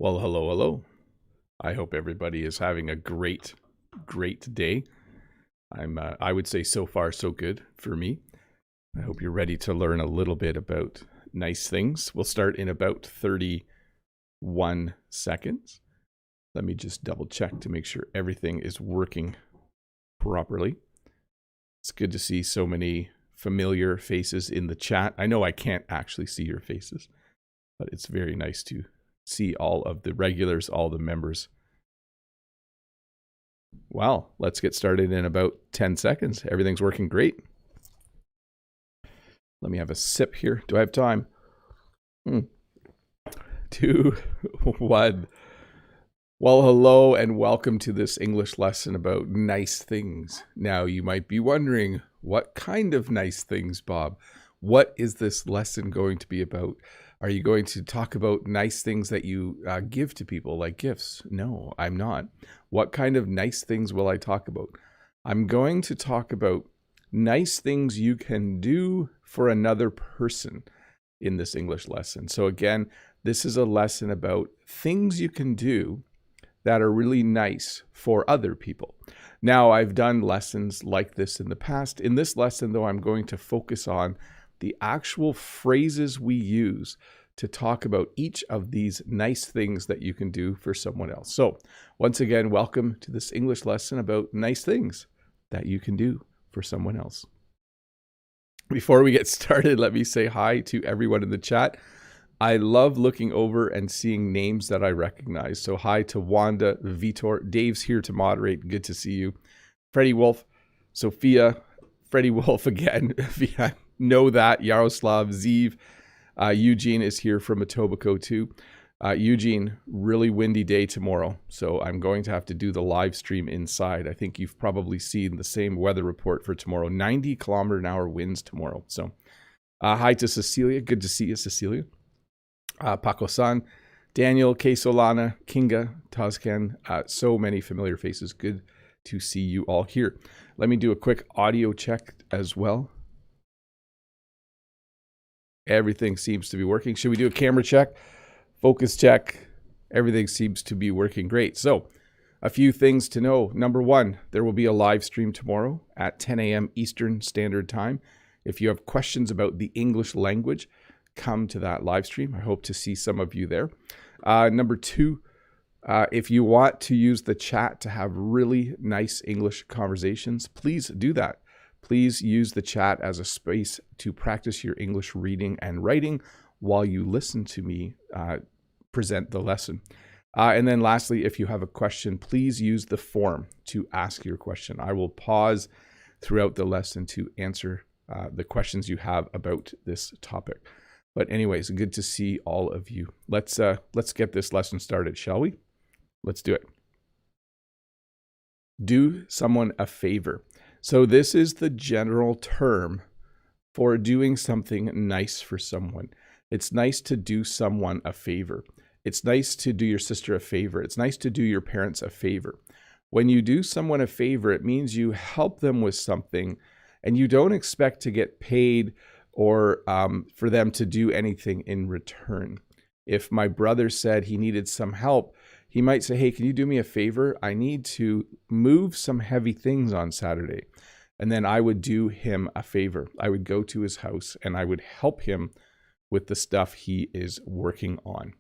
Well, hello, hello. I hope everybody is having a great day. I would say so far so good for me. I hope you're ready to learn a little bit about nice things. We'll start in about 31 seconds. Let me just double check to make sure everything is working properly. It's good to see so many familiar faces in the chat. I know I can't actually see your faces, but it's very nice to see all of the regulars, all the members. Well, let's get started in about 10 seconds. Everything's working great. Let me have a sip here. Do I have time? 2, 1. Well, hello and welcome to this English lesson about nice things. Now, you might be wondering, what kind of nice things, Bob? What is this lesson going to be about? Are you going to talk about nice things that you give to people, like gifts? No, I'm not. What kind of nice things will I talk about? I'm going to talk about nice things you can do for another person in this English lesson. So again, this is a lesson about things you can do that are really nice for other people. Now, I've done lessons like this in the past. In this lesson, though, I'm going to focus on the actual phrases we use to talk about each of these nice things that you can do for someone else. So once again, welcome to this English lesson about nice things that you can do for someone else. Before we get started, let me say hi to everyone in the chat. I love looking over and seeing names that I recognize. So hi to Wanda, Vitor, Dave's here to moderate. Good to see you. Freddie Wolf, Sophia, Freddie Wolf again. I know that. Yaroslav, Zeev, Eugene is here from Etobicoke too. Eugene, really windy day tomorrow. So I'm going to have to do the live stream inside. I think you've probably seen the same weather report for tomorrow. 90 kilometer an hour winds tomorrow. So hi to Cecilia. Good to see you, Cecilia. Paco-san, Daniel, K. Solana, Kinga, Tazken, so many familiar faces. Good to see you all here. Let me do a quick audio check as well. Everything seems to be working. Should we do a camera check? Focus check. Everything seems to be working great. So a few things to know. Number one, there will be a live stream tomorrow at 10 a.m. Eastern Standard Time. If you have questions about the English language, come to that live stream. I hope to see some of you there. Number two, if you want to use the chat to have really nice English conversations, please do that. Please use the chat as a space to practice your English reading and writing while you listen to me present the lesson. And then lastly, if you have a question, please use the form to ask your question. I will pause throughout the lesson to answer the questions you have about this topic. But anyways, good to see all of you. Let's get this lesson started, shall we? Let's do it. Do someone a favor. So this is the general term for doing something nice for someone. It's nice to do someone a favor. It's nice to do your sister a favor. It's nice to do your parents a favor. When you do someone a favor, it means you help them with something and you don't expect to get paid or for them to do anything in return. If my brother said he needed some help, he might say, hey, can you do me a favor? I need to move some heavy things on Saturday. And then I would do him a favor. I would go to his house and I would help him with the stuff he is working on.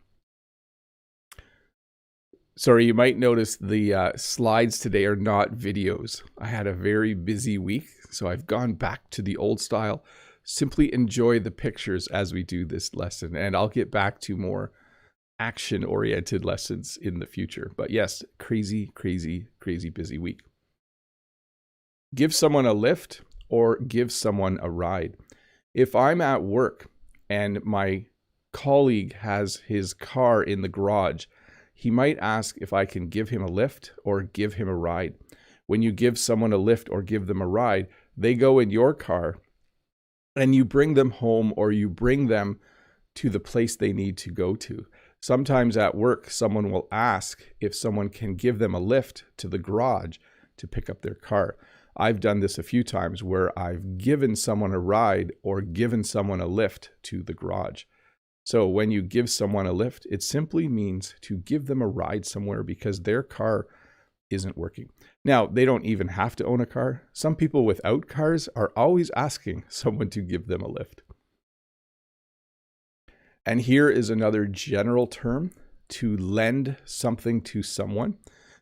Sorry, you might notice the slides today are not videos. I had a very busy week, so I've gone back to the old style. Simply enjoy the pictures as we do this lesson, and I'll get back to more action-oriented lessons in the future. But yes, crazy busy week. Give someone a lift or give someone a ride. If I'm at work and my colleague has his car in the garage, he might ask if I can give him a lift or give him a ride. When you give someone a lift or give them a ride, they go in your car and you bring them home or you bring them to the place they need to go to. Sometimes at work, someone will ask if someone can give them a lift to the garage to pick up their car. I've done this a few times where I've given someone a ride or given someone a lift to the garage. So when you give someone a lift, it simply means to give them a ride somewhere because their car isn't working. Now, they don't even have to own a car. Some people without cars are always asking someone to give them a lift. And here is another general term: to lend something to someone.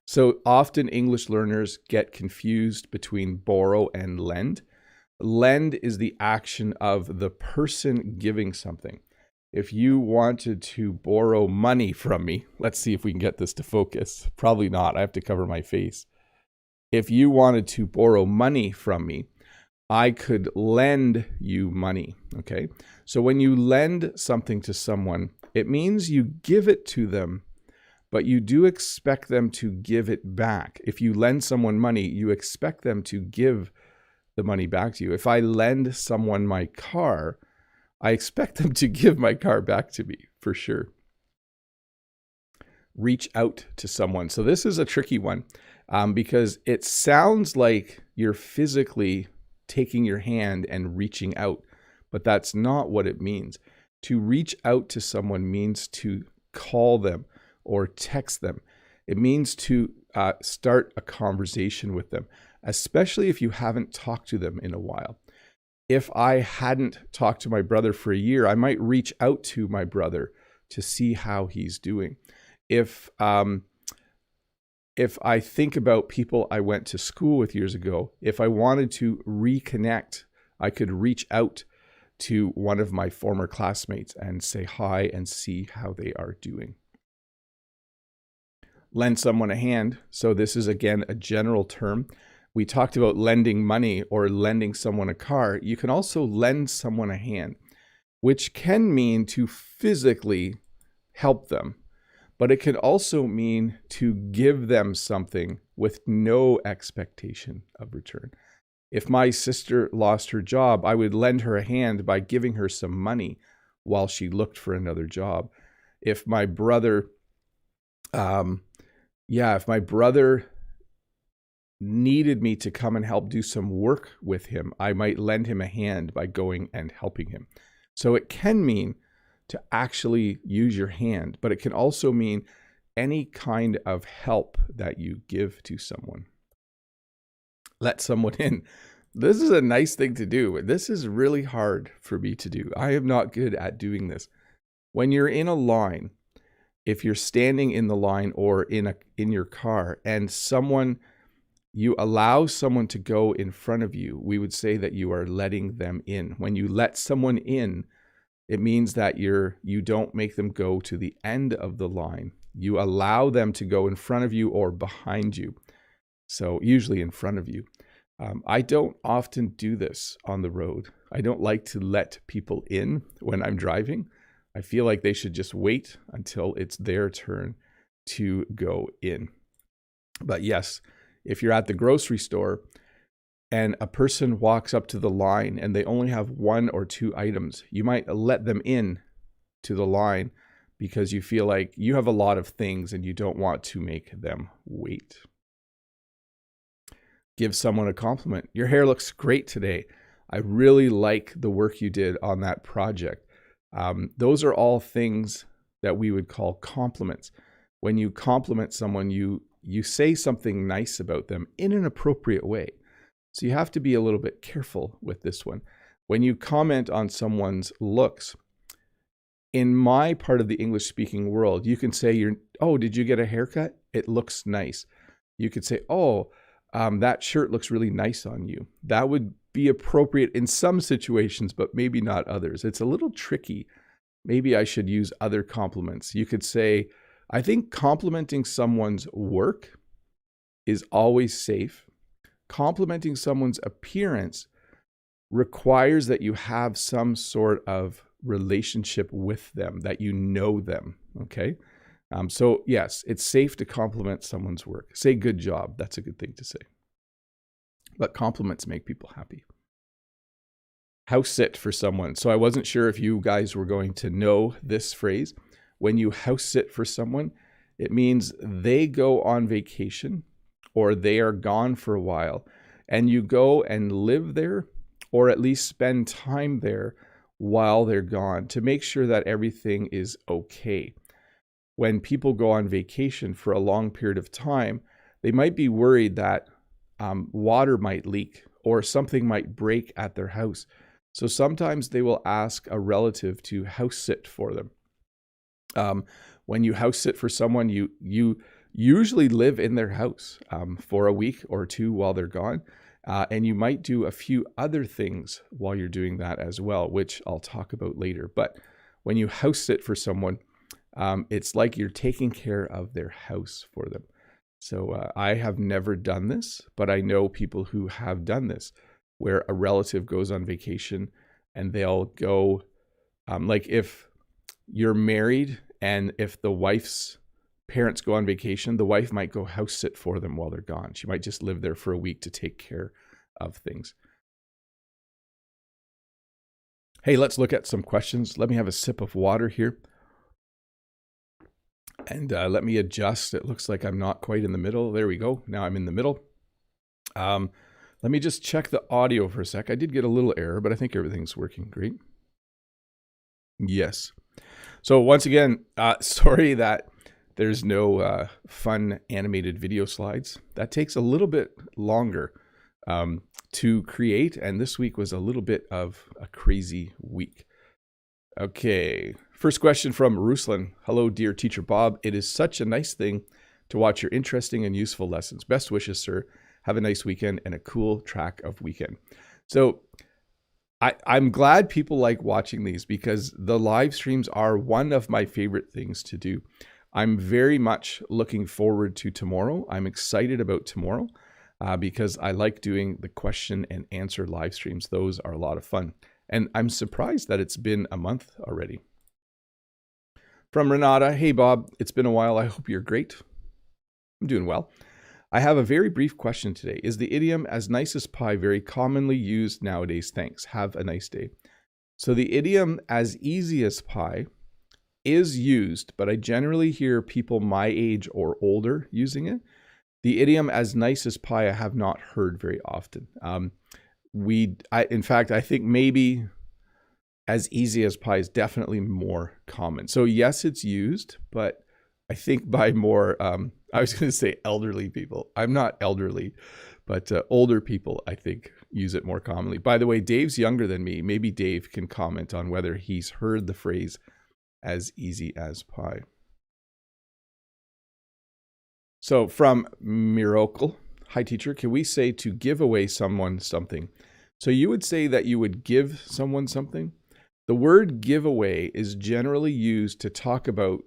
So often English learners get confused between borrow and lend. Lend is the action of the person giving something. If you wanted to borrow money from me, let's see if we can get this to focus. Probably not. I have to cover my face. If you wanted to borrow money from me, I could lend you money, okay? So when you lend something to someone, it means you give it to them, but you do expect them to give it back. If you lend someone money, you expect them to give the money back to you. If I lend someone my car, I expect them to give my car back to me, for sure. Reach out to someone. So this is a tricky one because it sounds like you're physically taking your hand and reaching out, but that's not what it means. To reach out to someone means to call them or text them. It means to start a conversation with them, especially if you haven't talked to them in a while. If I hadn't talked to my brother for a year, I might reach out to my brother to see how he's doing. If I think about people I went to school with years ago, if I wanted to reconnect, I could reach out to one of my former classmates and say hi and see how they are doing. Lend someone a hand. So this is, again, a general term. We talked about lending money or lending someone a car. You can also lend someone a hand, which can mean to physically help them. But it can also mean to give them something with no expectation of return. If my sister lost her job, I would lend her a hand by giving her some money while she looked for another job. If my brother, if my brother needed me to come and help do some work with him, I might lend him a hand by going and helping him. So it can mean to actually use your hand, but it can also mean any kind of help that you give to someone. Let someone in. This is a nice thing to do. This is really hard for me to do. I am not good at doing this. When you're in a line, if you're standing in the line or in your car and you allow someone to go in front of you, we would say that you are letting them in. When you let someone in, it means that you don't make them go to the end of the line. You allow them to go in front of you or behind you. So usually in front of you. I don't often do this on the road. I don't like to let people in when I'm driving. I feel like they should just wait until it's their turn to go in. But yes, if you're at the grocery store and a person walks up to the line and they only have one or two items, you might let them in to the line because you feel like you have a lot of things and you don't want to make them wait. Give someone a compliment. Your hair looks great today. I really like the work you did on that project. Those are all things that we would call compliments. When you compliment someone, you say something nice about them in an appropriate way. So you have to be a little bit careful with this one. When you comment on someone's looks, in my part of the English-speaking world, you can say, did you get a haircut? It looks nice. You could say, that shirt looks really nice on you. That would be appropriate in some situations, but maybe not others. It's a little tricky. Maybe I should use other compliments. You could say, I think complimenting someone's work is always safe. Complimenting someone's appearance requires that you have some sort of relationship with them, that you know them, okay? So yes, it's safe to compliment someone's work. Say good job. That's a good thing to say. But compliments make people happy. House sit for someone. So I wasn't sure if you guys were going to know this phrase. When you house sit for someone, it means they go on vacation or they are gone for a while and you go and live there or at least spend time there while they're gone to make sure that everything is okay. When people go on vacation for a long period of time, they might be worried that water might leak or something might break at their house. So sometimes they will ask a relative to house sit for them. When you house sit for someone, you usually live in their house for a week or two while they're gone. And you might do a few other things while you're doing that as well, which I'll talk about later. But when you house sit for someone, it's like you're taking care of their house for them. So I have never done this, but I know people who have done this, where a relative goes on vacation and they'll go, like if you're married and if the wife's parents go on vacation, the wife might go house sit for them while they're gone. She might just live there for a week to take care of things. Hey, let's look at some questions. Let me have a sip of water here. And let me adjust. It looks like I'm not quite in the middle. There we go. Now I'm in the middle. Let me just check the audio for a sec. I did get a little error, but I think everything's working great. Yes. So once again, sorry that there's no fun animated video slides. That takes a little bit longer to create, and this week was a little bit of a crazy week. Okay, first question from Ruslan. Hello, dear Teacher Bob. It is such a nice thing to watch your interesting and useful lessons. Best wishes, sir. Have a nice weekend and a cool track of weekend. So I'm glad people like watching these because the live streams are one of my favorite things to do. I'm very much looking forward to tomorrow. I'm excited about tomorrow because I like doing the question and answer live streams. Those are a lot of fun. And I'm surprised that it's been a month already. From Renata, hey Bob, it's been a while. I hope you're great. I'm doing well. I have a very brief question today. Is the idiom as nice as pie very commonly used nowadays? Thanks. Have a nice day. So the idiom as easy as pie is used, but I generally hear people my age or older using it. The idiom as nice as pie I have not heard very often. In fact, I think maybe as easy as pie is definitely more common. So yes, it's used, but I think by more, I was going to say elderly people. I'm not elderly, but older people, I think, use it more commonly. By the way, Dave's younger than me. Maybe Dave can comment on whether he's heard the phrase as easy as pie. So from Miracle, hi teacher, can we say to give away someone something? So you would say that you would give someone something. The word giveaway is generally used to talk about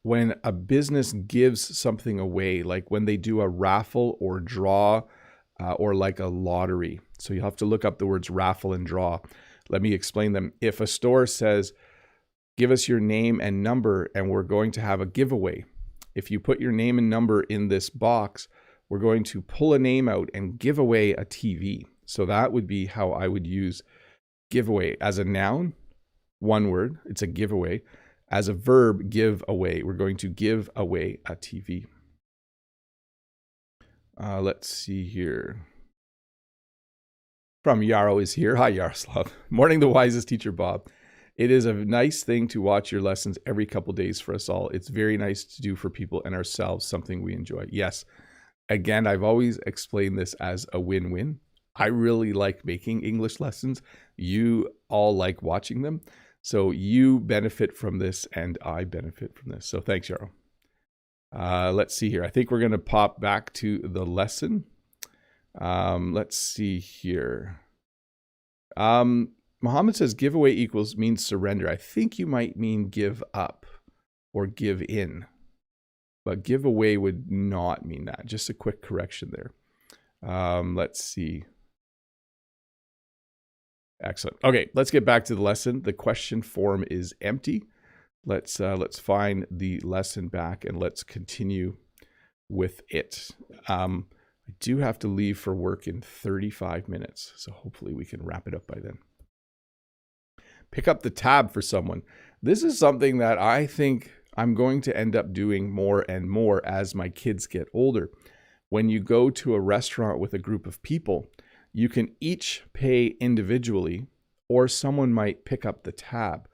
when a business gives something away, like when they do a raffle or draw or like a lottery. So you have to look up the words raffle and draw. Let me explain them. If a store says, give us your name and number and we're going to have a giveaway. If you put your name and number in this box, we're going to pull a name out and give away a TV. So that would be how I would use giveaway. As a noun, one word, it's a giveaway. As a verb, give away. We're going to give away a TV. Let's see here. From Yarrow is here. Hi, Yaroslav. Morning, the wisest teacher, Bob. It is a nice thing to watch your lessons every couple days for us all. It's very nice to do for people and ourselves, something we enjoy. Yes. Again, I've always explained this as a win-win. I really like making English lessons. You all like watching them. So you benefit from this and I benefit from this. So thanks, Yarrow. Let's see here. I think we're going to pop back to the lesson. Let's see here. Muhammad says giveaway equals means surrender. I think you might mean give up or give in. But give away would not mean that. Just a quick correction there. Let's see. Excellent. Okay, let's get back to the lesson. The question form is empty. Let's find the lesson back and let's continue with it. I do have to leave for work in 35 minutes, so hopefully we can wrap it up by then. Pick up the tab for someone. This is something that I think I'm going to end up doing more and more as my kids get older. When you go to a restaurant with a group of people, you can each pay individually or someone might pick up the tab.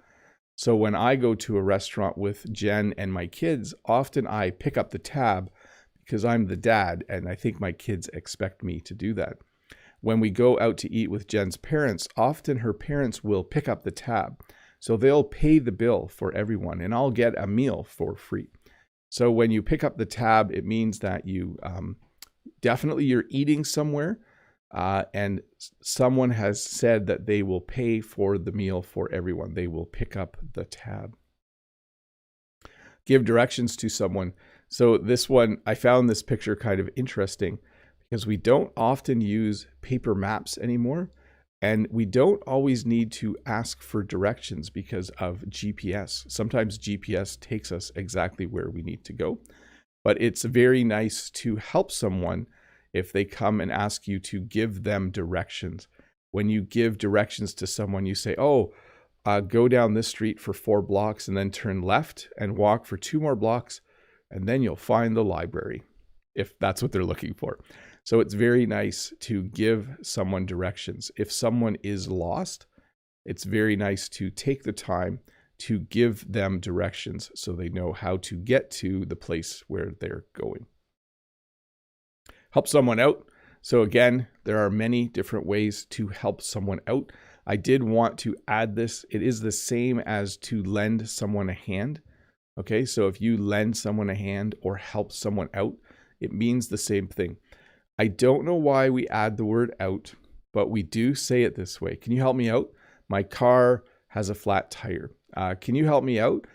So when I go to a restaurant with Jen and my kids, often I pick up the tab because I'm the dad and I think my kids expect me to do that. When we go out to eat with Jen's parents, often her parents will pick up the tab. So they'll pay the bill for everyone and I'll get a meal for free. So when you pick up the tab, it means that you definitely you're eating somewhere and someone has said that they will pay for the meal for everyone. They will pick up the tab. Give directions to someone. So this one, I found this picture kind of interesting because we don't often use paper maps anymore. And we don't always need to ask for directions because of GPS. Sometimes GPS takes us exactly where we need to go. But it's very nice to help someone if they come and ask you to give them directions. When you give directions to someone, you say, oh, go down this street for 4 blocks and then turn left and walk for 2 more blocks, and then you'll find the library, if that's what they're looking for. So it's very nice to give someone directions. If someone is lost, it's very nice to take the time to give them directions so they know how to get to the place where they're going. Help someone out. So again, there are many different ways to help someone out. I did want to add this. It is the same as to lend someone a hand. Okay, so if you lend someone a hand or help someone out, it means the same thing. I don't know why we add the word out, but we do say it this way. Can you help me out? My car has a flat tire. Can you help me out?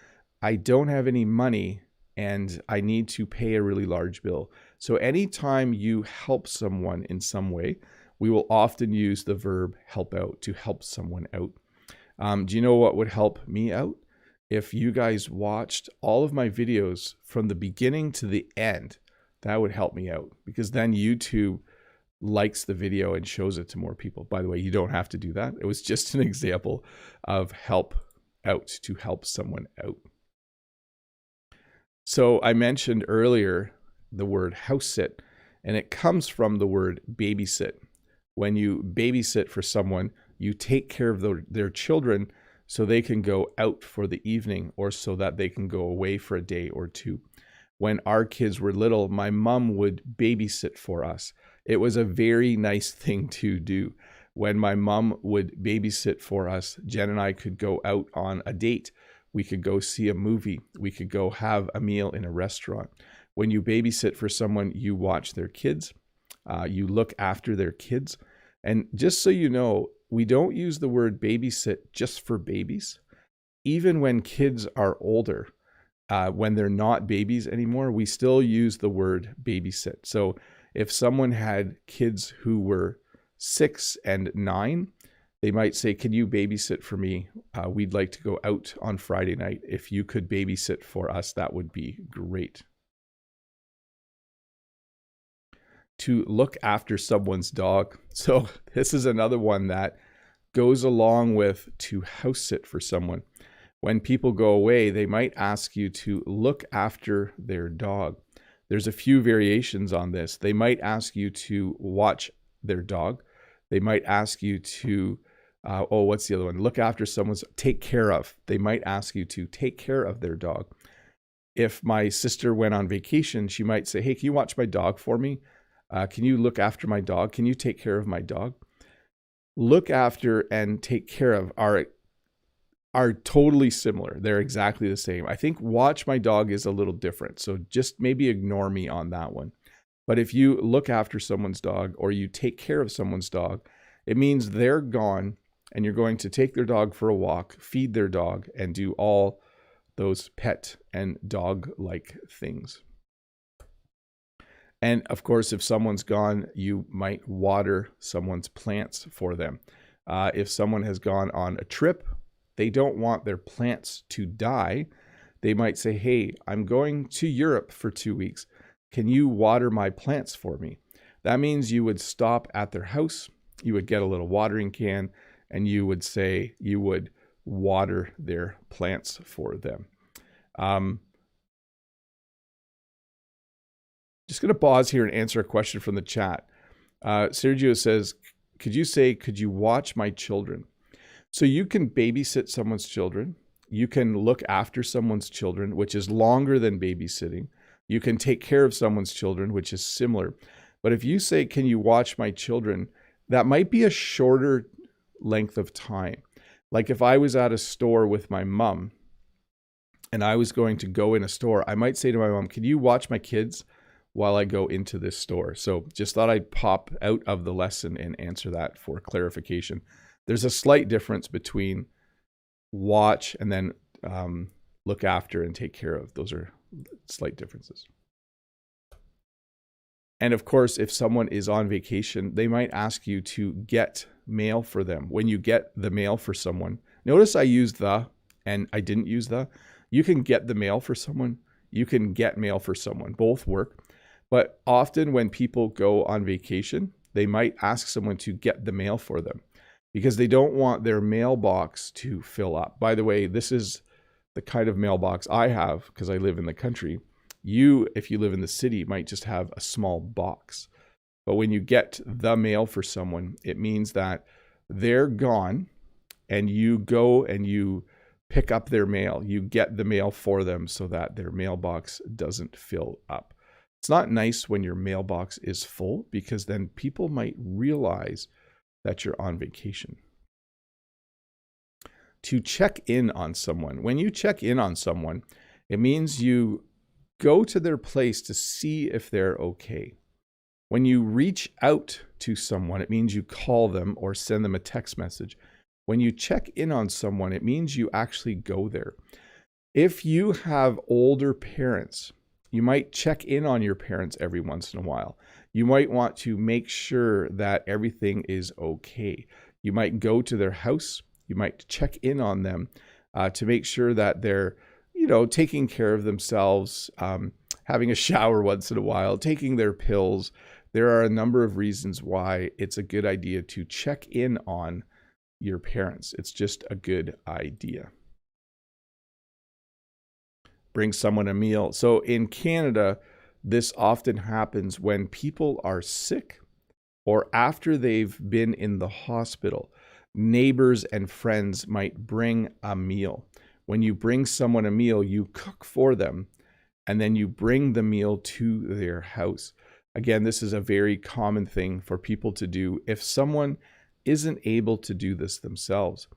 I don't have any money and I need to pay a really large bill. So anytime you help someone in some way, we will often use the verb help out to help someone out. Do you know what would help me out? If you guys watched all of my videos from the beginning to the end, that would help me out because then YouTube likes the video and shows it to more people. By the way, you don't have to do that. It was just an example of help out, to help someone out. So I mentioned earlier the word house sit, and it comes from the word babysit. When you babysit for someone, you take care of their children so they can go out for the evening or so that they can go away for a day or two. When our kids were little, my mom would babysit for us. It was a very nice thing to do. When my mom would babysit for us, Jen and I could go out on a date. We could go see a movie. We could go have a meal in a restaurant. When you babysit for someone, you watch their kids. You look after their kids. And just so you know, we don't use the word babysit just for babies. Even when kids are older, when they're not babies anymore, we still use the word babysit. So if someone had kids who were 6 and 9, they might say, can you babysit for me? We'd like to go out on Friday night. If you could babysit for us, that would be great. To look after someone's dog. So this is another one that goes along with to house sit for someone. When people go away, they might ask you to look after their dog. There's a few variations on this. They might ask you to watch their dog. They might ask you to, what's the other one? Look after someone's, take care of. They might ask you to take care of their dog. If my sister went on vacation, she might say, hey, can you watch my dog for me? Can you look after my dog? Can you take care of my dog? Look after and take care of are totally similar. They're exactly the same. I think watch my dog is a little different. So just maybe ignore me on that one. But if you look after someone's dog or you take care of someone's dog, it means they're gone and you're going to take their dog for a walk, feed their dog, and do all those pet and dog-like things. And of course, if someone's gone, you might water someone's plants for them. If someone has gone on a trip, they don't want their plants to die. They might say, hey, I'm going to Europe for 2 weeks. Can you water my plants for me? That means you would stop at their house, you would get a little watering can, and you would say you would water their plants for them. Just going to pause here and answer a question from the chat. Sergio says, could you watch my children? So you can babysit someone's children. You can look after someone's children, which is longer than babysitting. You can take care of someone's children, which is similar. But if you say, can you watch my children? That might be a shorter length of time. Like if I was at a store with my mom and I was going to go in a store, I might say to my mom, can you watch my kids while I go into this store? So just thought I'd pop out of the lesson and answer that for clarification. There's a slight difference between watch and then look after and take care of. Those are slight differences. And of course, if someone is on vacation, they might ask you to get mail for them. When you get the mail for someone, notice I used the and I didn't use the. You can get the mail for someone. You can get mail for someone. Both work. But often when people go on vacation, they might ask someone to get the mail for them because they don't want their mailbox to fill up. By the way, this is the kind of mailbox I have because I live in the country. You, if you live in the city, might just have a small box. But when you get the mail for someone, it means that they're gone and you go and you pick up their mail. You get the mail for them so that their mailbox doesn't fill up. It's not nice when your mailbox is full because then people might realize that you're on vacation. To check in on someone. When you check in on someone, it means you go to their place to see if they're okay. When you reach out to someone, it means you call them or send them a text message. When you check in on someone, it means you actually go there. If you have older parents, you might check in on your parents every once in a while. You might want to make sure that everything is okay. You might go to their house. You might check in on them to make sure that they're taking care of themselves, having a shower once in a while, taking their pills. There are a number of reasons why it's a good idea to check in on your parents. It's just a good idea. Bring someone a meal. So in Canada, this often happens when people are sick or after they've been in the hospital. Neighbors and friends might bring a meal. When you bring someone a meal, you cook for them, and then you bring the meal to their house. Again, this is a very common thing for people to do if someone isn't able to do this themselves.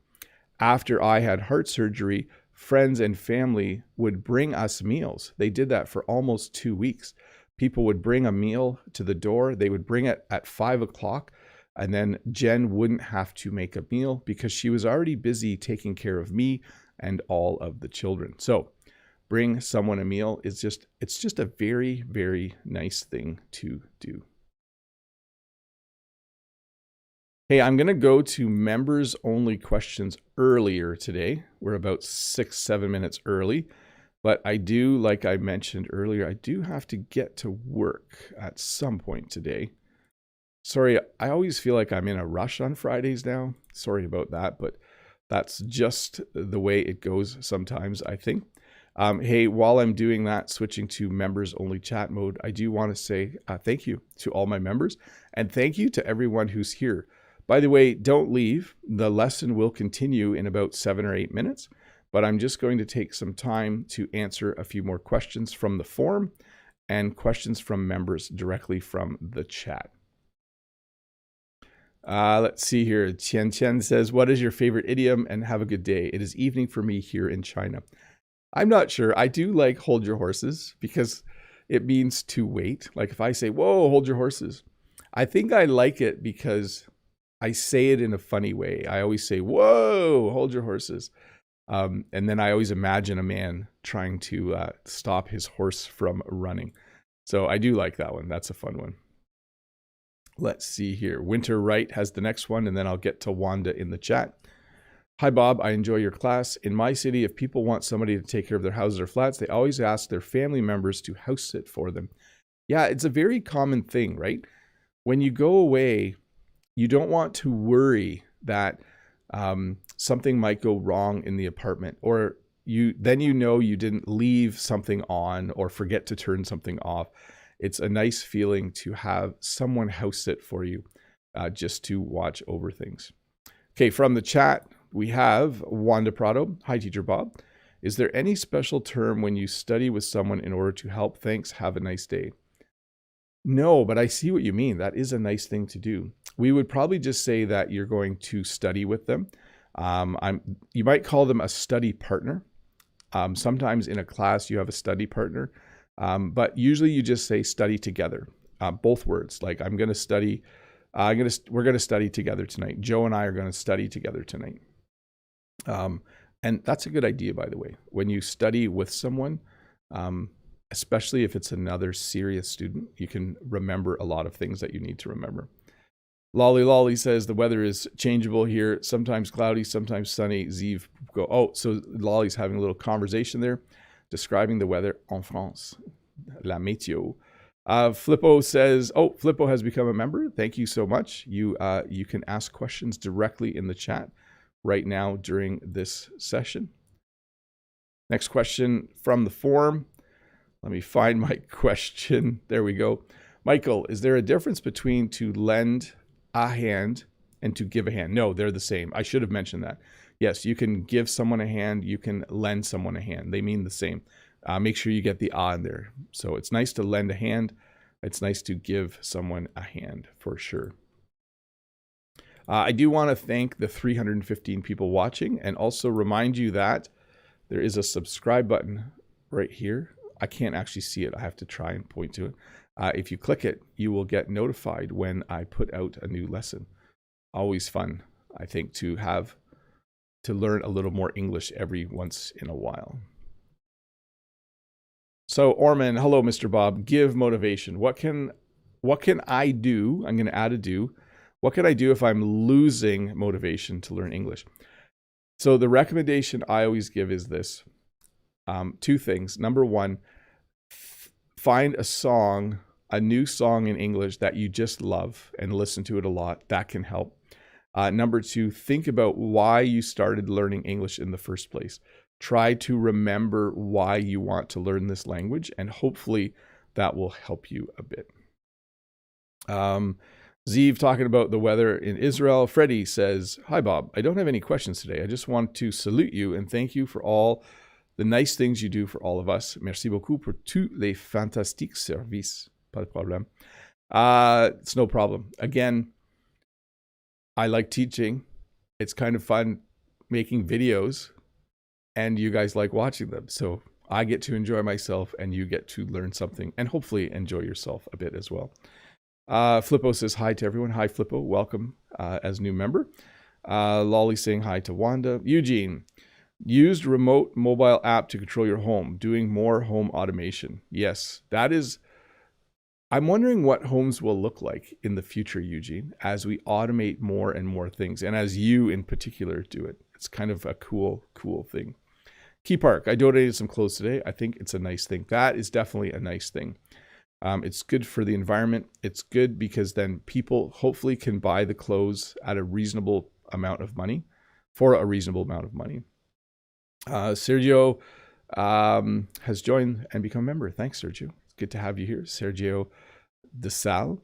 After I had heart surgery, friends and family would bring us meals. They did that for almost 2 weeks. People would bring a meal to the door. They would bring it at 5 o'clock. And then Jen wouldn't have to make a meal because she was already busy taking care of me and all of the children. So bring someone a meal is it's just a very, very nice thing to do. Hey, I'm going to go to members only questions earlier today. We're about 6-7 minutes early, but I do, like I mentioned earlier, I do have to get to work at some point today. Sorry, I always feel like I'm in a rush on Fridays now. Sorry about that, but that's just the way it goes sometimes, I think. Hey, while I'm doing that, switching to members only chat mode, I do want to say thank you to all my members and thank you to everyone who's here. By the way, don't leave. The lesson will continue in about 7 or 8 minutes, but I'm just going to take some time to answer a few more questions from the forum and questions from members directly from the chat. Let's see here. Qian Qian says, what is your favorite idiom? And have a good day. It is evening for me here in China. I'm not sure. I do like hold your horses because it means to wait. Like if I say, whoa, hold your horses. I think I like it because I say it in a funny way. I always say, whoa, hold your horses. And then I always imagine a man trying to stop his horse from running. So I do like that one. That's a fun one. Let's see here. Winter Wright has the next one, and then I'll get to Wanda in the chat. Hi, Bob. I enjoy your class. In my city, if people want somebody to take care of their houses or flats, they always ask their family members to house sit for them. Yeah, it's a very common thing, right? When you go away, you don't want to worry that something might go wrong in the apartment, or you didn't leave something on or forget to turn something off. It's a nice feeling to have someone house sit for you just to watch over things. Okay, from the chat, We have Wanda Prado. Hi, Teacher Bob. Is there any special term when you study with someone in order to help? Thanks. Have a nice day. No, but I see what you mean. That is a nice thing to do. We would probably just say that you're going to study with them. You might call them a study partner. Sometimes in a class you have a study partner, but usually you just say study together. Both words. Like I'm going to study. We're going to study together tonight. Joe and I are going to study together tonight. And that's a good idea, by the way. When you study with someone, especially if it's another serious student, you can remember a lot of things that you need to remember. Lolly says the weather is changeable here. Sometimes cloudy, sometimes sunny. Ziv go, oh, so Lolly's having a little conversation there, describing the weather en France. La météo. Flippo says, oh, Flippo has become a member. Thank you so much. You can ask questions directly in the chat right now during this session. Next question from the forum. Let me find my question. There we go. Michael, is there a difference between to lend a hand and to give a hand? No, they're the same. I should have mentioned that. Yes, you can give someone a hand. You can lend someone a hand. They mean the same. Make sure you get the in there. So it's nice to lend a hand. It's nice to give someone a hand for sure. I do want to thank the 315 people watching and also remind you that there is a subscribe button right here. I can't actually see it. I have to try and point to it. If you click it, you will get notified when I put out a new lesson. Always fun, I think, to learn a little more English every once in a while. So Orman, hello, Mr. Bob. Give motivation. What can I do? I'm going to add a do. What can I do if I'm losing motivation to learn English? So the recommendation I always give is this. Two things. Number one, find a new song in English that you just love and listen to it a lot. That can help. Number two, think about why you started learning English in the first place. Try to remember why you want to learn this language, and hopefully that will help you a bit. Ziv talking about the weather in Israel. Freddie says, hi, Bob. I don't have any questions today. I just want to salute you and thank you for all the nice things you do for all of us. Merci beaucoup pour tous les fantastiques services. Pas de problème. It's no problem. Again, I like teaching. It's kind of fun making videos, and you guys like watching them. So I get to enjoy myself, and you get to learn something, and hopefully enjoy yourself a bit as well. Flippo says hi to everyone. Hi, Flippo. Welcome as new member. Lolly saying hi to Wanda. Eugene, used remote mobile app to control your home, doing more home automation. Yes, that is. I'm wondering what homes will look like in the future, Eugene, as we automate more and more things, and as you in particular do it. It's kind of a cool thing. Key Park, I donated some clothes today. I think it's a nice thing. That is definitely a nice thing. It's good for the environment. It's good because then people hopefully can buy the clothes at a reasonable amount of money, for a reasonable amount of money. Sergio has joined and become a member. Thanks, Sergio. It's good to have you here. Sergio De Sal.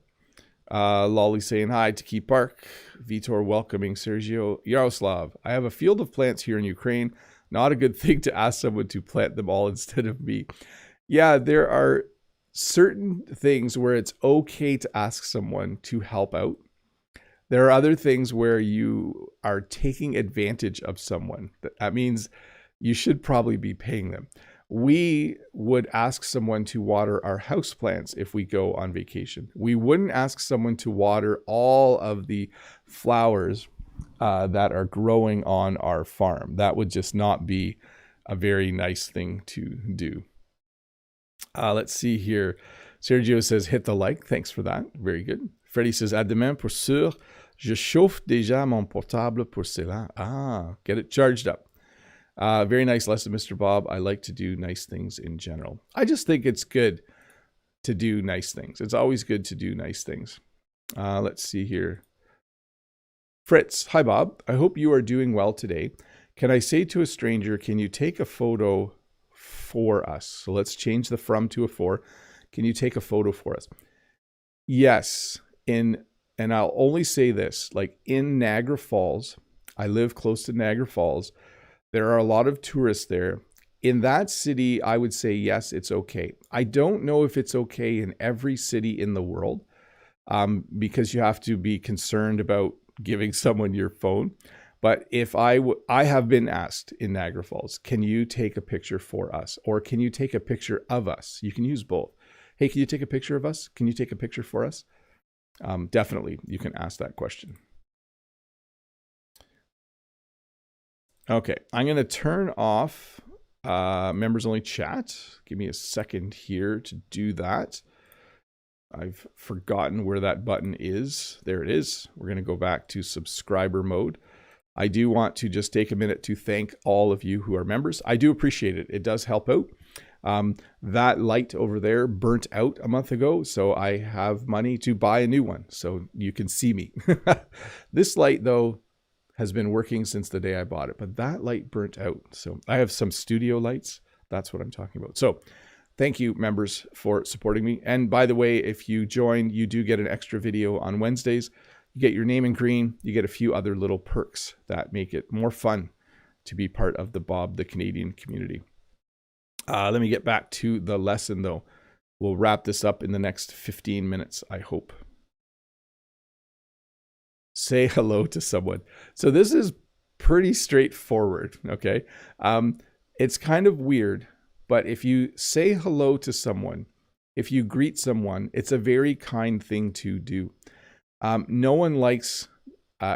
Lolly saying hi to Key Park. Vitor welcoming Sergio. Yaroslav, I have a field of plants here in Ukraine. Not a good thing to ask someone to plant them all instead of me. Yeah, there are certain things where it's okay to ask someone to help out. There are other things where you are taking advantage of someone. That means you should probably be paying them. We would ask someone to water our houseplants if we go on vacation. We wouldn't ask someone to water all of the flowers that are growing on our farm. That would just not be a very nice thing to do. Let's see here. Sergio says, hit the like. Thanks for that. Very good. Freddie says, à demain pour sûr. Je chauffe déjà mon portable pour cela. Get it charged up. Very nice lesson, Mr. Bob. I like to do nice things in general. I just think it's good to do nice things. It's always good to do nice things. Let's see here. Fritz, hi, Bob. I hope you are doing well today. Can I say to a stranger, can you take a photo for us? So let's change the from to a for. Can you take a photo for us? Yes. And I'll only say this, like in Niagara Falls, I live close to Niagara Falls. There are a lot of tourists there. In that city, I would say, yes, it's okay. I don't know if it's okay in every city in the world, because you have to be concerned about giving someone your phone. But if I have been asked in Niagara Falls, can you take a picture for us? Or can you take a picture of us? You can use both. Hey, can you take a picture of us? Can you take a picture for us? Definitely, you can ask that question. Okay, I'm going to turn off members only chat. Give me a second here to do that. I've forgotten where that button is. There it is. We're going to go back to subscriber mode. I do want to just take a minute to thank all of you who are members. I do appreciate it. It does help out. That light over there burnt out a month ago, so I have money to buy a new one so you can see me. This light, though, has been working since the day I bought it, but that light burnt out. So I have some studio lights. That's what I'm talking about. So thank you, members, for supporting me. And by the way, if you join, you do get an extra video on Wednesdays. You get your name in green. You get a few other little perks that make it more fun to be part of the Bob the Canadian community. Let me get back to the lesson, though. We'll wrap this up in the next 15 minutes, I hope. Say hello to someone. So this is pretty straightforward, okay? It's kind of weird, but if you say hello to someone, if you greet someone, it's a very kind thing to do. No one likes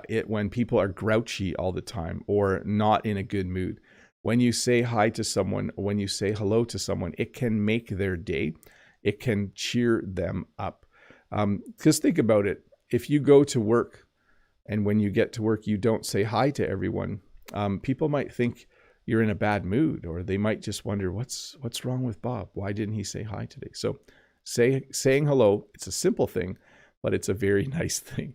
it when people are grouchy all the time or not in a good mood. When you say hi to someone, when you say hello to someone, it can make their day. It can cheer them up. Because think about it. If you go to work and when you get to work, you don't say hi to everyone, people might think you're in a bad mood, or they might just wonder, what's wrong with Bob? Why didn't he say hi today? So saying hello, it's a simple thing, but it's a very nice thing.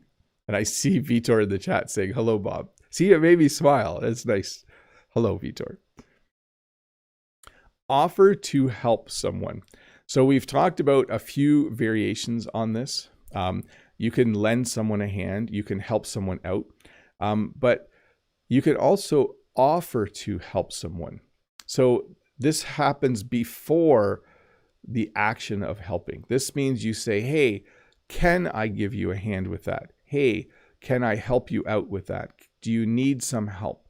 And I see Vitor in the chat saying, hello, Bob. See, it made me smile. It's nice. Hello, Vitor. Offer to help someone. So we've talked about a few variations on this. You can lend someone a hand. You can help someone out. But you can also offer to help someone. So this happens before the action of helping. This means you say, hey, can I give you a hand with that? Hey, can I help you out with that? Do you need some help?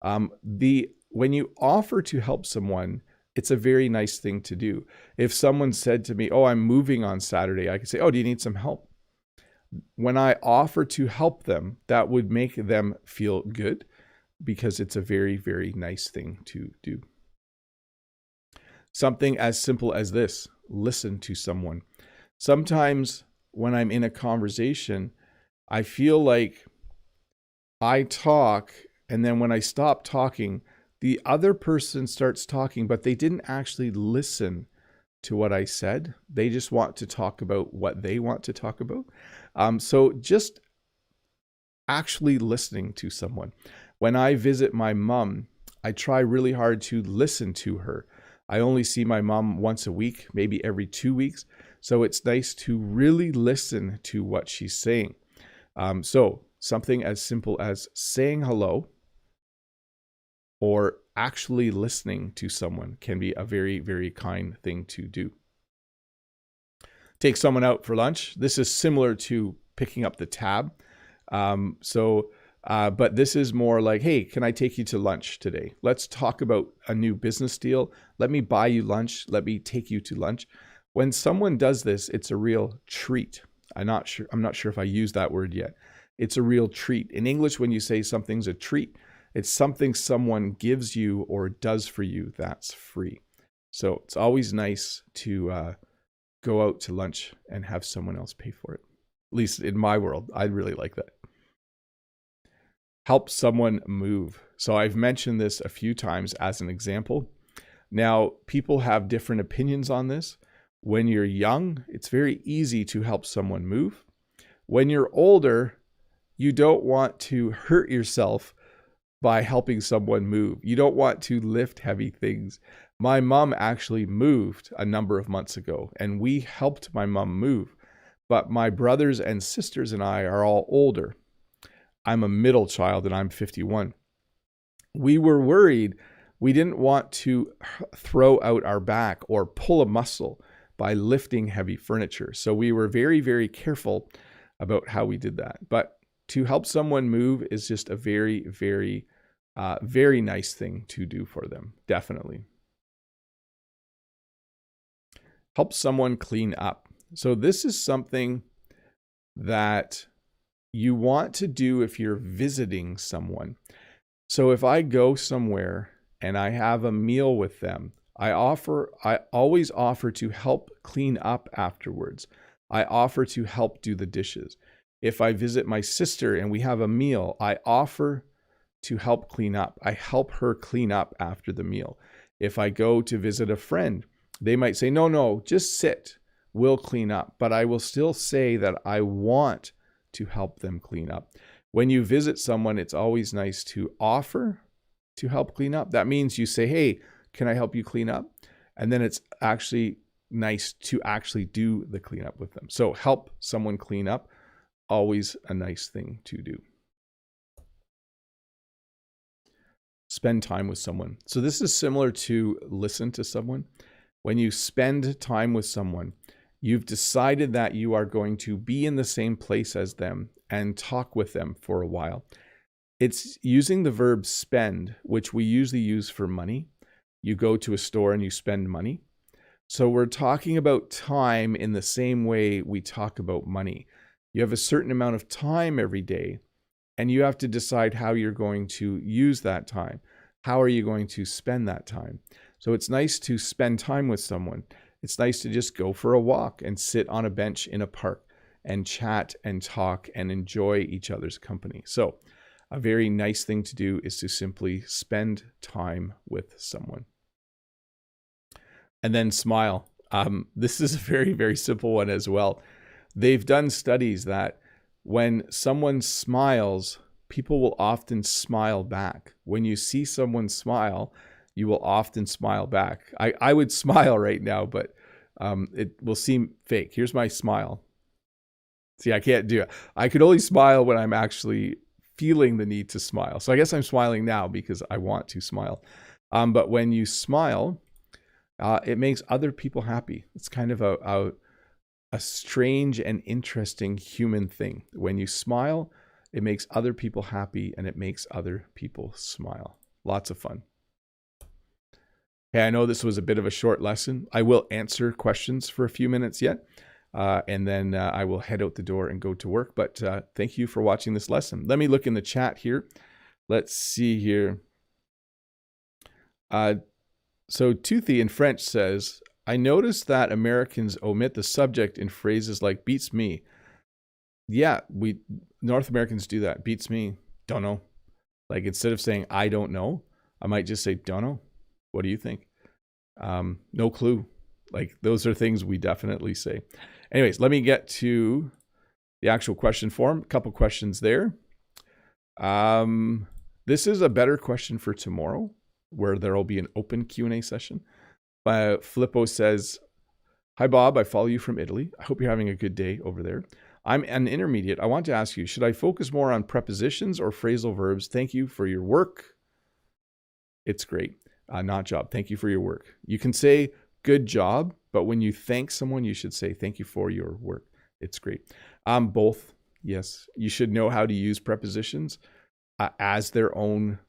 When you offer to help someone, it's a very nice thing to do. If someone said to me, oh, I'm moving on Saturday, I could say, oh, do you need some help? When I offer to help them, that would make them feel good because it's a very, very nice thing to do. Something as simple as this, listen to someone. Sometimes when I'm in a conversation, I feel like I talk, and then when I stop talking, the other person starts talking, but they didn't actually listen to what I said. They just want to talk about what they want to talk about. So just actually listening to someone. When I visit my mom, I try really hard to listen to her. I only see my mom once a week, maybe every 2 weeks. So it's nice to really listen to what she's saying. So something as simple as saying hello or actually listening to someone can be a very, very kind thing to do. Take someone out for lunch. This is similar to picking up the tab. But this is more like, hey, can I take you to lunch today? Let's talk about a new business deal. Let me buy you lunch. Let me take you to lunch. When someone does this, it's a real treat. I'm not sure if I use that word yet. It's a real treat. In English, when you say something's a treat, it's something someone gives you or does for you that's free. So it's always nice to go out to lunch and have someone else pay for it. At least in my world, I really like that. Help someone move. So I've mentioned this a few times as an example. Now, people have different opinions on this. When you're young, it's very easy to help someone move. When you're older, you don't want to hurt yourself by helping someone move. You don't want to lift heavy things. My mom actually moved a number of months ago, and we helped my mom move. But my brothers and sisters and I are all older. I'm a middle child and I'm 51. We were worried. We didn't want to throw out our back or pull a muscle by lifting heavy furniture. So we were very, very careful about how we did that. But to help someone move is just a very, very, very nice thing to do for them. Definitely. Help someone clean up. So this is something that you want to do if you're visiting someone. So if I go somewhere and I have a meal with them, I always offer to help clean up afterwards. I offer to help do the dishes. If I visit my sister and we have a meal, I offer to help clean up. I help her clean up after the meal. If I go to visit a friend, they might say, no, just sit. We'll clean up. But I will still say that I want to help them clean up. When you visit someone, it's always nice to offer to help clean up. That means you say, hey, can I help you clean up? And then it's actually nice to actually do the cleanup with them. So help someone clean up, always a nice thing to do. Spend time with someone. So this is similar to listen to someone. When you spend time with someone, you've decided that you are going to be in the same place as them and talk with them for a while. It's using the verb spend, which we usually use for money. You go to a store and you spend money. So we're talking about time in the same way we talk about money. You have a certain amount of time every day, and you have to decide how you're going to use that time. How are you going to spend that time? So it's nice to spend time with someone. It's nice to just go for a walk and sit on a bench in a park and chat and talk and enjoy each other's company. So a very nice thing to do is to simply spend time with someone. And then smile. This is a very, very simple one as well. They've done studies that when someone smiles, people will often smile back. When you see someone smile, you will often smile back. I would smile right now, but it will seem fake. Here's my smile. See, I can't do it. I could only smile when I'm actually feeling the need to smile. So I guess I'm smiling now because I want to smile. But when you smile, it makes other people happy. It's kind of a strange and interesting human thing. When you smile, it makes other people happy and it makes other people smile. Lots of fun. Okay, I know this was a bit of a short lesson. I will answer questions for a few minutes yet, and then I will head out the door and go to work. But thank you for watching this lesson. Let me look in the chat here. Let's see here. So Toothy in French says, I noticed that Americans omit the subject in phrases like beats me. Yeah, we North Americans do that. Beats me. Don't know. Like instead of saying I don't know, I might just say don't know. What do you think? No clue. Like those are things we definitely say. Anyways, let me get to the actual question form. A couple questions there. This is a better question for tomorrow, where there will be an open Q&A session. Filippo says, hi, Bob. I follow you from Italy. I hope you're having a good day over there. I'm an intermediate. I want to ask you, should I focus more on prepositions or phrasal verbs? Thank you for your work. It's great. Not job. Thank you for your work. You can say good job, but when you thank someone, you should say thank you for your work. It's great. Both. Yes. You should know how to use prepositions as their own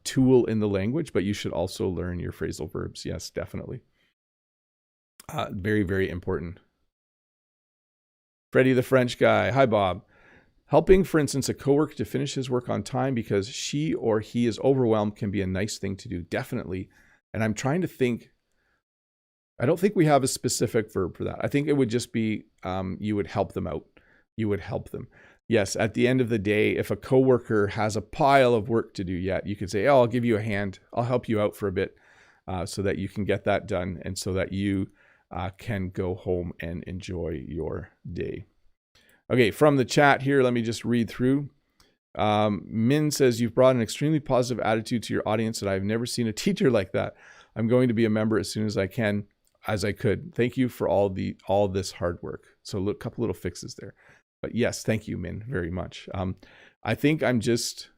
tool in the language, but you should also learn your phrasal verbs. Yes, definitely. Very, very important. Freddie, the French guy. Hi, Bob. Helping, for instance, a coworker to finish his work on time because she or he is overwhelmed can be a nice thing to do. Definitely. And I'm trying to think. I don't think we have a specific verb for that. I think it would just be you would help them out. You would help them. Yes, at the end of the day, if a coworker has a pile of work to do yet, you could say, oh, I'll give you a hand. I'll help you out for a bit so that you can get that done and so that you can go home and enjoy your day. Okay, from the chat here, let me just read through. Min says, you've brought an extremely positive attitude to your audience and I've never seen a teacher like that. I'm going to be a member as soon as I can, as I could. Thank you for all this hard work. So a couple little fixes there. But yes, thank you, Min, very much. I think I'm just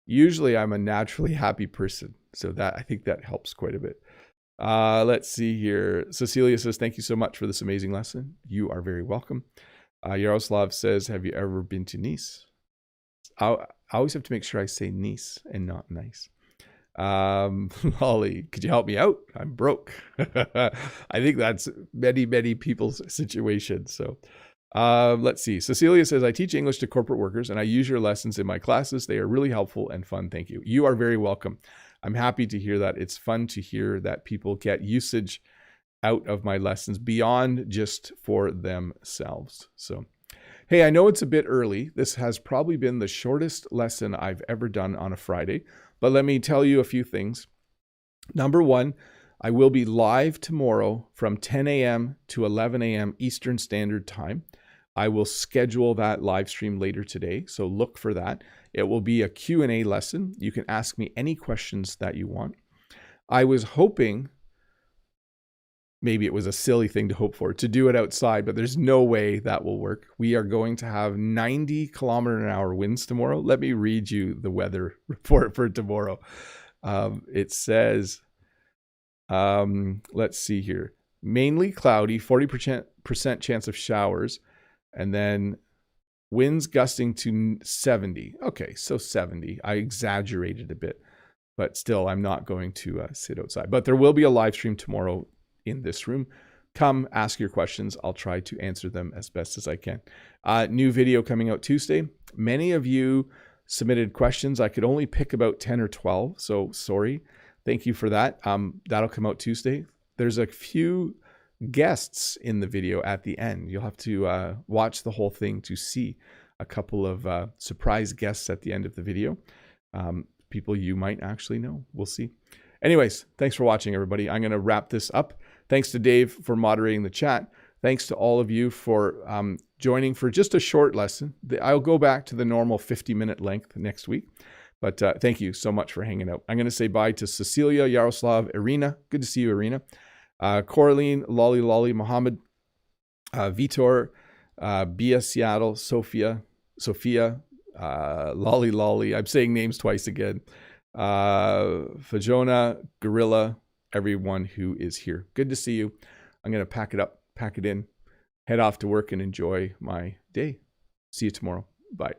usually I'm a naturally happy person. So that I think that helps quite a bit. Let's see here. Cecilia says, thank you so much for this amazing lesson. You are very welcome. Yaroslav says, have you ever been to Nice? I always have to make sure I say Nice and not nice. Holly, could you help me out? I'm broke. I think that's many people's situation. So let's see. Cecilia says, I teach English to corporate workers and I use your lessons in my classes. They are really helpful and fun. Thank you. You are very welcome. I'm happy to hear that. It's fun to hear that people get usage out of my lessons beyond just for themselves. So, hey, I know it's a bit early. This has probably been the shortest lesson I've ever done on a Friday, but let me tell you a few things. Number one, I will be live tomorrow from 10 a.m. to 11 a.m. Eastern Standard Time. I will schedule that live stream later today, so look for that. It will be a Q&A lesson. You can ask me any questions that you want. I was hoping, maybe it was a silly thing to hope for, to do it outside, but there's no way that will work. We are going to have 90-kilometer-an-hour winds tomorrow. Let me read you the weather report for tomorrow. It says, let's see here, mainly cloudy, 40% chance of showers, and then winds gusting to 70. Okay, so 70. I exaggerated a bit, but still, I'm not going to sit outside. But there will be a live stream tomorrow in this room. Come ask your questions. I'll try to answer them as best as I can. New video coming out Tuesday. Many of you submitted questions. I could only pick about 10 or 12, so sorry. Thank you for that. That'll come out Tuesday. There's a few guests in the video at the end. You'll have to watch the whole thing to see a couple of surprise guests at the end of the video. People you might actually know. We'll see. Anyways, thanks for watching, everybody. I'm going to wrap this up. Thanks to Dave for moderating the chat. Thanks to all of you for joining for just a short lesson. I'll go back to the normal 50-minute length next week. But thank you so much for hanging out. I'm going to say bye to Cecilia, Yaroslav, Irina. Good to see you, Irina. Coraline, Lolly, Mohammed, Vitor, Bia Seattle, Sophia, Lolly. I'm saying names twice again. Fajona, Gorilla, everyone who is here. Good to see you. I'm going to pack it up, pack it in, head off to work and enjoy my day. See you tomorrow. Bye.